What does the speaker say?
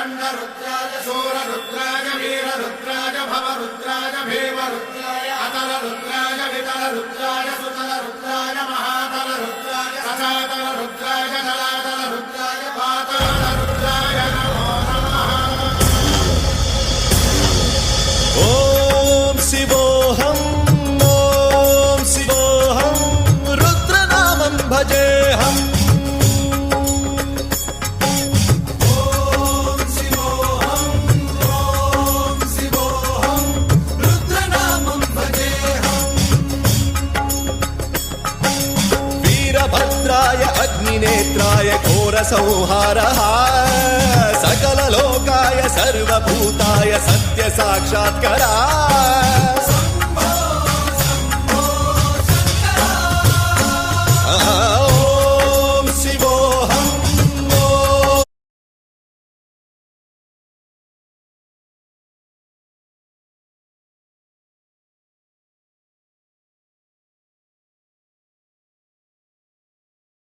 खण्डरुद्राय शूररुद्राय वीररुद्राय भवरुद्राय भीमरुद्राय अतलरुद्राय वितलरुद्राय सुतलरुद्राय महातलरुद्राय सचातलरुद्राय जलातलरुद्राय पातालरुद्राय नमो नमः। ॐ शिवोऽहं रुद्रनामं भजेऽहम्। वीरभद्राय अग्निनेत्राय घोरसंहारः सकललोकाय सर्वभूताय सत्यसाक्षात्करा।